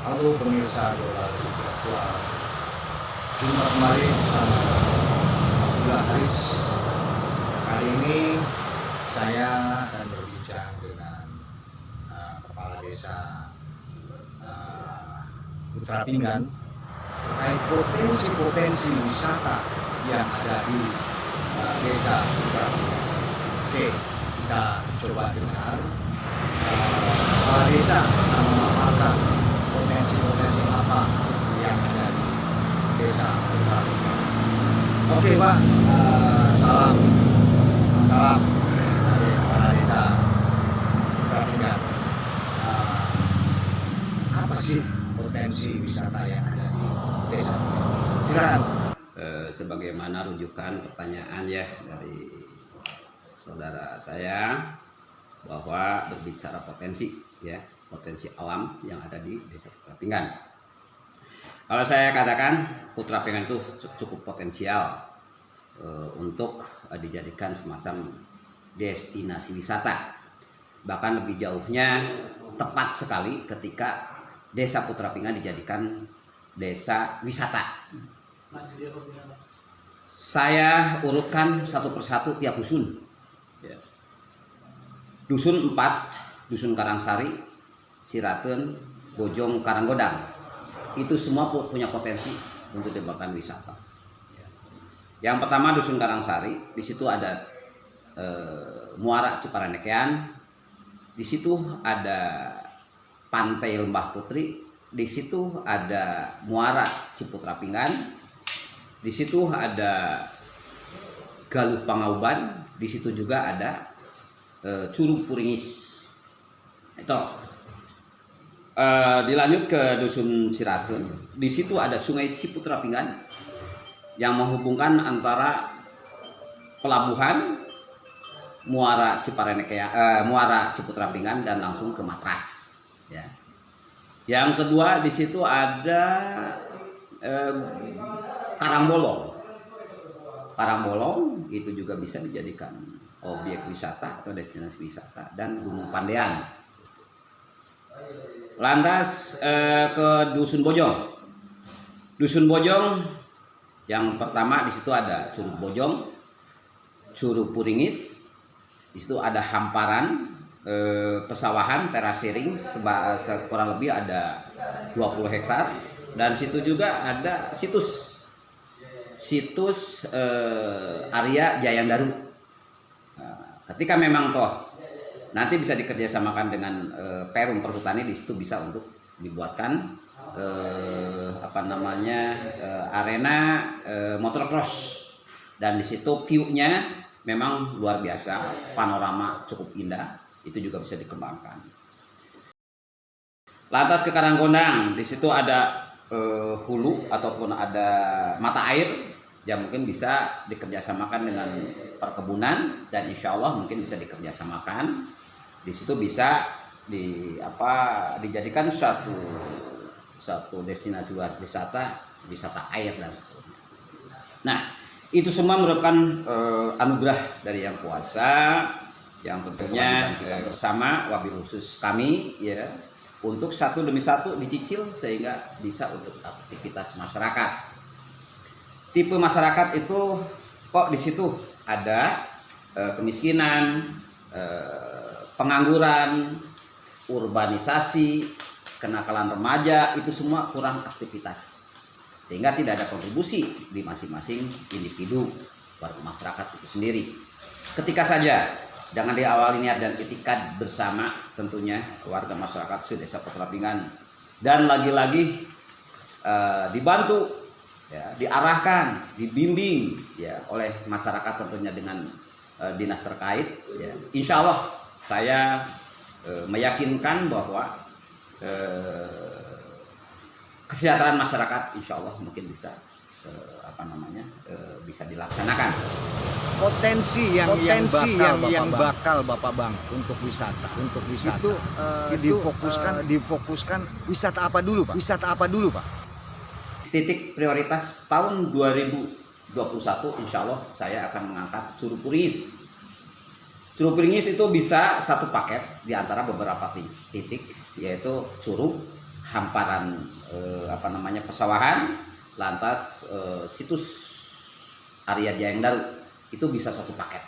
Halo pemirsa Dolar Virtual. Jumpa kembali bersama Abdullah Haris. Kali ini saya akan berbincang dengan Kepala Desa Putra Pinggan terkait potensi-potensi wisata yang ada di Desa Putra Pinggan. Oke, kita coba dengar Kepala Desa akan memaparkan potensi-potensi apa yang ada di Desa Putra Pinggan. Oke Pak, salam dari Kepala Desa Putra Pinggan. Apa sih potensi wisata yang ada di desa? Silakan. Sebagaimana rujukan pertanyaan ya dari saudara saya bahwa berbicara potensi ya, potensi alam yang ada di Desa Putra Pinggan. Kalau saya katakan Putra Pinggan itu cukup potensial untuk dijadikan semacam destinasi wisata. Bahkan lebih jauhnya tepat sekali ketika Desa Putra Pinggan dijadikan desa wisata. Saya urutkan satu persatu tiap dusun. Dusun 4, Dusun Karangsari, Ciraten, Bojong, Karanggodang. Itu semua punya potensi untuk dijadikan wisata. Yang pertama Dusun Karangsari, di situ ada Muara Ciparenekean, di situ ada Pantai Lembah Putri, di situ ada Muara Ciputra Pinggan, di situ ada Galuh Pangauban, di situ juga ada Curug Puringis. Itu. Dilanjut ke Dusun Ciraten, di situ ada Sungai Ciputra Pinggan yang menghubungkan antara pelabuhan Muara Ciparenekean, Muara Ciputra Pinggan dan langsung ke Matras. Ya. Yang kedua di situ ada Karangbolong. Karangbolong itu juga bisa dijadikan objek wisata atau destinasi wisata, dan Gunung Pandean. Lantas ke Dusun Bojong. Dusun Bojong yang pertama di situ ada Curug Bojong, Curug Puringis. Di situ ada hamparan pesawahan terasering kurang lebih ada 20 hektar, dan situ juga ada situs Arya Jayandaru. Nah, ketika memang toh nanti bisa dikerjasamakan dengan Perum Perhutani, di situ bisa untuk dibuatkan arena motocross, dan di situ view-nya memang luar biasa, panorama cukup indah. Itu juga bisa dikembangkan. Lantas ke Karanggodang, di situ ada hulu ataupun ada mata air yang mungkin bisa dikerjasamakan dengan perkebunan, dan insya Allah mungkin bisa dikerjasamakan. Di situ bisa dijadikan satu destinasi wisata air dan seterusnya. Nah, itu semua merupakan anugerah dari Yang Kuasa, yang tentunya bersama wabil khusus kami ya, untuk satu demi satu dicicil sehingga bisa untuk aktivitas masyarakat. Tipe masyarakat itu kok di situ ada kemiskinan, pengangguran, urbanisasi, kenakalan remaja, itu semua kurang aktivitas, sehingga tidak ada kontribusi di masing-masing individu warga masyarakat itu sendiri. Ketika saja dengan diawali niat dan itikad bersama tentunya warga masyarakat Desa Putra Pinggan, dan lagi-lagi dibantu ya, diarahkan, dibimbing ya oleh masyarakat tentunya dengan dinas terkait ya. Insya Allah saya meyakinkan bahwa kesejahteraan masyarakat insya Allah mungkin bisa bisa dilaksanakan. Potensi yang bakal Bapak Bang untuk wisata itu difokuskan wisata apa dulu Pak? Titik prioritas tahun 2021 insya Allah saya akan mengangkat Curug Puringis. Curug Puringis itu bisa satu paket di antara beberapa titik, yaitu curug, hamparan pesawahan, lantas situs area Jayengdaru itu bisa satu paket.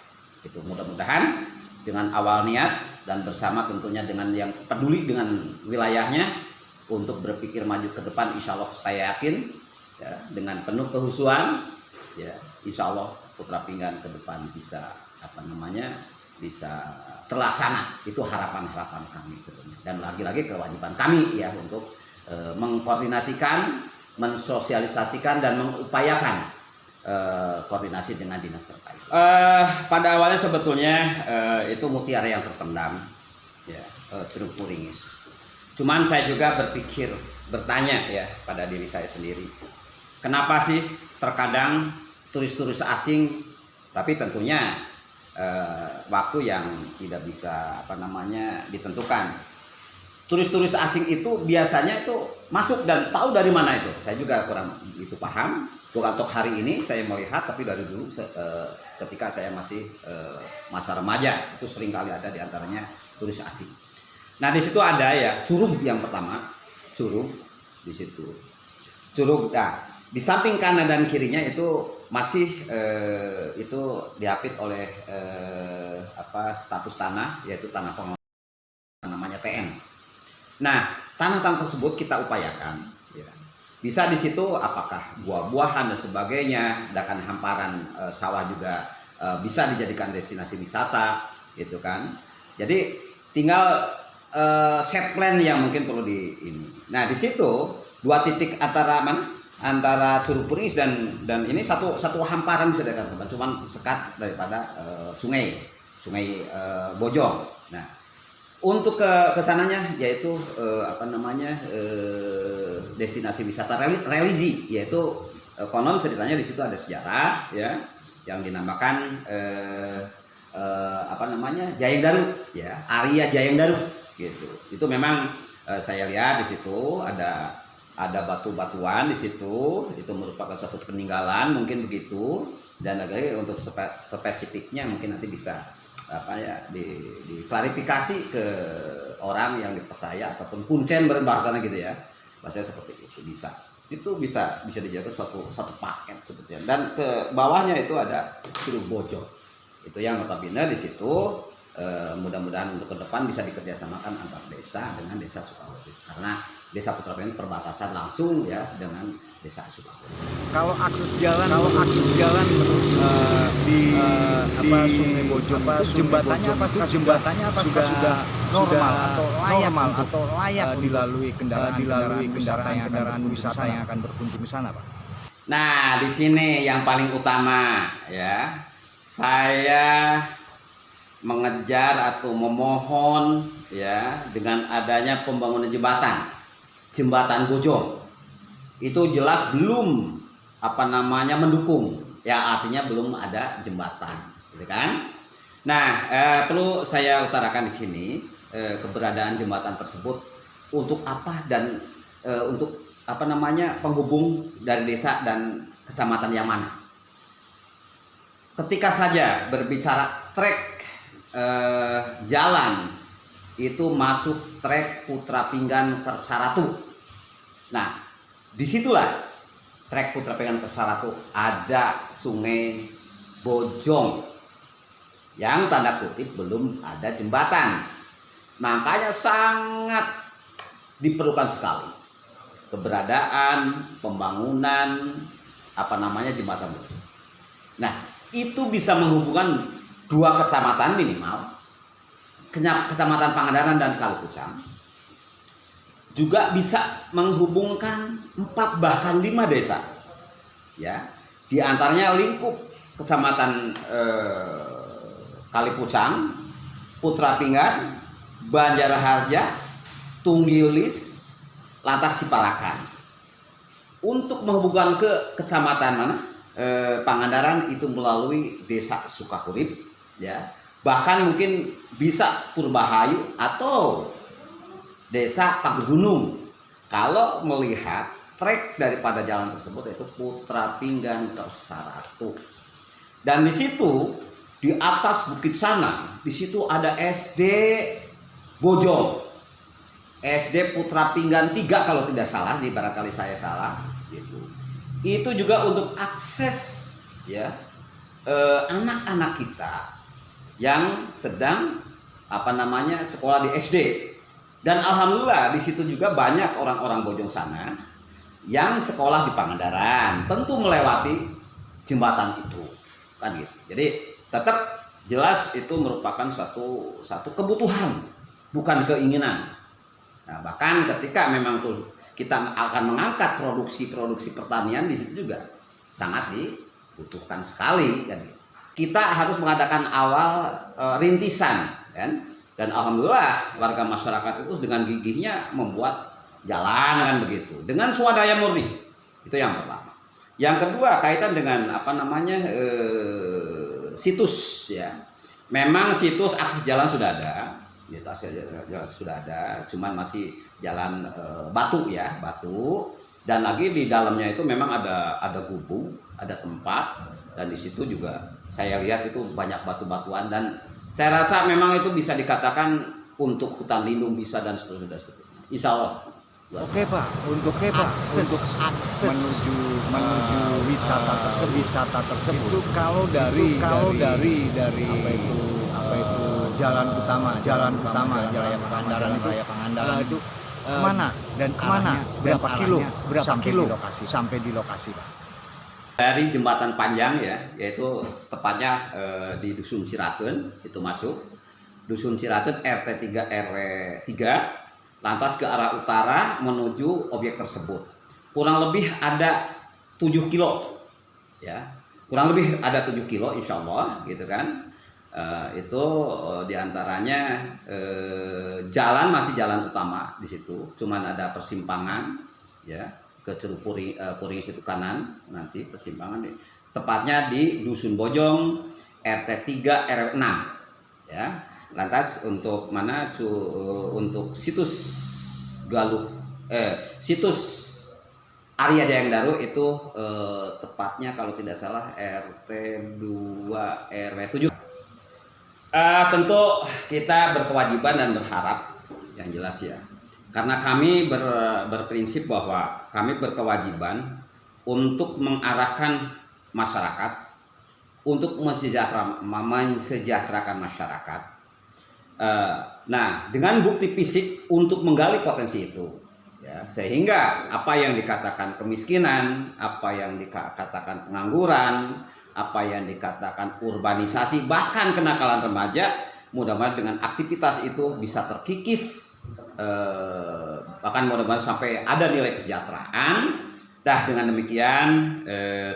Itu mudah-mudahan dengan awal niat dan bersama tentunya dengan yang peduli dengan wilayahnya untuk berpikir maju ke depan, insya Allah saya yakin ya, dengan penuh kehusuan ya, insya Allah Putra Pinggan ke depan bisa bisa terlaksana. Itu harapan-harapan kami tentunya. Dan lagi-lagi kewajiban kami ya untuk mengkoordinasikan, mensosialisasikan dan mengupayakan koordinasi dengan dinas terkait. Pada awalnya sebetulnya itu mutiara yang terpendam ya, Curug Puringis. Cuman saya juga bertanya ya pada diri saya sendiri, kenapa sih terkadang turis-turis asing, tapi tentunya waktu yang tidak bisa ditentukan. Turis-turis asing itu biasanya itu masuk dan tahu dari mana itu. Saya juga kurang itu paham. Untuk hari ini saya melihat, tapi dari dulu ketika saya masih masa remaja itu sering kali ada di antaranya turis asing. Nah di situ ada ya curug yang pertama, curug di situ. Curug, nah di samping kanan dan kirinya itu masih itu diapit oleh status tanah, yaitu tanah pengelolaan namanya TN. Nah tanah-tanah tersebut kita upayakan ya, bisa di situ apakah buah-buahan dan sebagainya, bahkan hamparan sawah juga bisa dijadikan destinasi wisata gitu kan. Jadi tinggal set plan yang mungkin perlu ini. Nah di situ dua titik antara Curug Puringis dan ini satu hamparan bisa dikatakan, cuma sekat daripada sungai Bojong. Nah untuk ke sananya yaitu destinasi wisata religi, yaitu konon ceritanya di situ ada sejarah ya yang dinamakan Jayengdaru ya, area Jayengdaru gitu. Itu memang saya lihat di situ ada batu-batuan di situ, itu merupakan suatu peninggalan mungkin begitu. Dan lagi untuk spesifiknya mungkin nanti bisa diklarifikasi ke orang yang dipercaya ataupun kuncen berbahasanya gitu ya, bahasanya seperti itu bisa dijadikan satu paket sebetulnya. Dan ke bawahnya itu ada Curug Bojong, itu yang notabene di situ mudah-mudahan untuk ke depan bisa dikerjasamakan antar desa dengan desa Sukawati, karena desa Putra Pinggan perbatasan langsung ya dengan desa Sukawati. Kalau akses jalan di Sungai Bojong jembatannya apakah sudah normal atau layak dilalui kendaraan wisata yang akan berkunjung di sana, Pak? Nah, di sini yang paling utama ya, saya mengejar atau memohon ya dengan adanya pembangunan jembatan Bojong. Itu jelas belum mendukung ya, artinya belum ada jembatan gitu kan. Nah perlu saya utarakan di sini keberadaan jembatan tersebut untuk apa dan untuk penghubung dari desa dan kecamatan yang mana. Ketika saja berbicara trek jalan itu masuk trek Putra Pinggan Kersaratu. Nah disitulah trek Putra Pinggan Kersaratu ada Sungai Bojong yang tanda kutip belum ada jembatan. Makanya sangat diperlukan sekali keberadaan pembangunan jembatan Bojong. Nah itu bisa menghubungkan dua kecamatan minimal, kecamatan Pangandaran dan Kalipucang. Juga bisa menghubungkan 4 bahkan 5 desa ya, di antaranya lingkup kecamatan Kalipucang, Putra Pinggan, Banjarharja, Tunggilis, lantas Siparakan. Untuk menghubungkan ke kecamatan Pangandaran itu melalui desa Sukahurip ya, bahkan mungkin bisa Purbahayu atau desa Pagergunung. Kalau melihat trek daripada jalan tersebut yaitu Putra Pinggan Kersaratu. Dan di situ di atas bukit sana, di situ ada SD Bojong. SD Putra Pinggan 3 kalau tidak salah, di barangkali saya salah gitu. Itu juga untuk akses ya anak-anak kita yang sedang sekolah di SD. Dan alhamdulillah di situ juga banyak orang-orang Bojong sana yang sekolah di Pangandaran, tentu melewati jembatan itu kan gitu. Jadi tetap jelas itu merupakan satu kebutuhan, bukan keinginan. Nah, bahkan ketika memang tuh kita akan mengangkat produksi pertanian di situ juga sangat dibutuhkan sekali kan. Kita harus mengadakan awal rintisan kan. Dan alhamdulillah warga masyarakat itu dengan gigihnya membuat jalan kan begitu dengan swadaya murni. Itu yang pertama. Yang kedua kaitan dengan situs ya. Memang situs akses jalan sudah ada. Akses jalan sudah ada, cuman masih jalan batu ya, batu. Dan lagi di dalamnya itu memang ada gubuk, ada tempat, dan di situ juga saya lihat itu banyak batu-batuan, dan saya rasa memang itu bisa dikatakan untuk hutan lindung bisa dan seterusnya. Insya Allah. Oke Pak, untuk akses menuju wisata tersebut itu kalau dari jalan utama Jaya Pangandaran itu kemana dan berapa kilo sampai di lokasi Pak? Dari jembatan panjang ya, yaitu tepatnya di Dusun Ciraten itu masuk. Dusun Ciraten RT 3 RW 3, lantas ke arah utara menuju objek tersebut. Kurang lebih ada 7 kilo ya. Kurang lebih ada 7 kilo insya Allah gitu kan. Itu diantaranya jalan masih jalan utama di situ. Cuman ada persimpangan ya. Ke Curug Puring situ kanan nanti persimpangan tepatnya di Dusun Bojong RT 3 RW 6 ya. Lantas untuk untuk situs situs Arya Dayang Daru itu tepatnya kalau tidak salah RT 2 RW 7. Tentu kita berkewajiban dan berharap yang jelas ya. Karena kami berprinsip bahwa kami berkewajiban untuk mengarahkan masyarakat, untuk mensejahterakan masyarakat. Nah, dengan bukti fisik untuk menggali potensi itu, ya, sehingga apa yang dikatakan kemiskinan, apa yang dikatakan pengangguran, apa yang dikatakan urbanisasi, bahkan kenakalan remaja, mudah-mudahan dengan aktivitas itu bisa terkikis. Bahkan mudah-mudahan sampai ada nilai kesejahteraan. Dengan demikian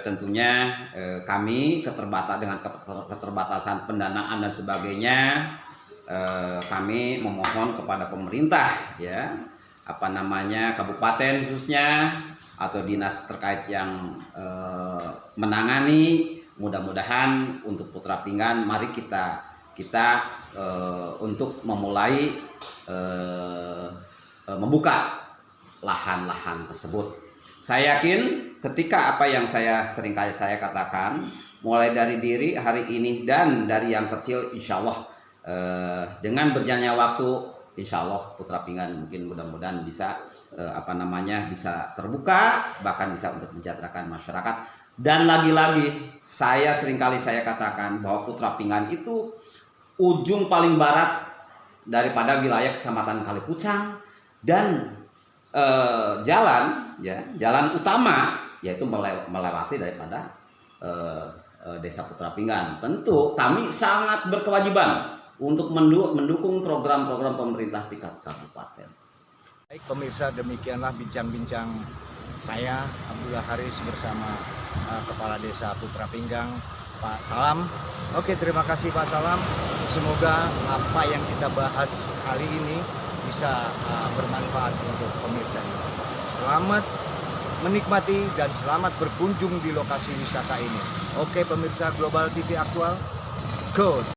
tentunya kami dengan keterbatasan pendanaan dan sebagainya, kami memohon kepada pemerintah ya, kabupaten khususnya atau dinas terkait yang menangani, mudah-mudahan untuk Putra Pinggan mari kita untuk memulai membuka lahan-lahan tersebut. Saya yakin ketika apa yang seringkali saya katakan, mulai dari diri hari ini dan dari yang kecil, insya Allah dengan berjalannya waktu, insya Allah Putra Pinggan mungkin mudah-mudahan bisa bisa terbuka, bahkan bisa untuk mensejahterakan masyarakat. Dan lagi-lagi seringkali saya katakan bahwa Putra Pinggan itu ujung paling barat daripada wilayah Kecamatan Kalipucang, dan jalan utama yaitu melewati daripada Desa Putra Pinggan. Tentu kami sangat berkewajiban untuk mendukung program-program pemerintah tingkat kabupaten. Baik pemirsa, demikianlah bincang-bincang saya Abdullah Haris bersama Kepala Desa Putra Pinggan, Pak Salam. Oke, terima kasih Pak Salam. Semoga apa yang kita bahas kali ini bisa bermanfaat untuk pemirsa. Selamat menikmati dan selamat berkunjung di lokasi wisata ini. Oke pemirsa Global TV Aktual, go!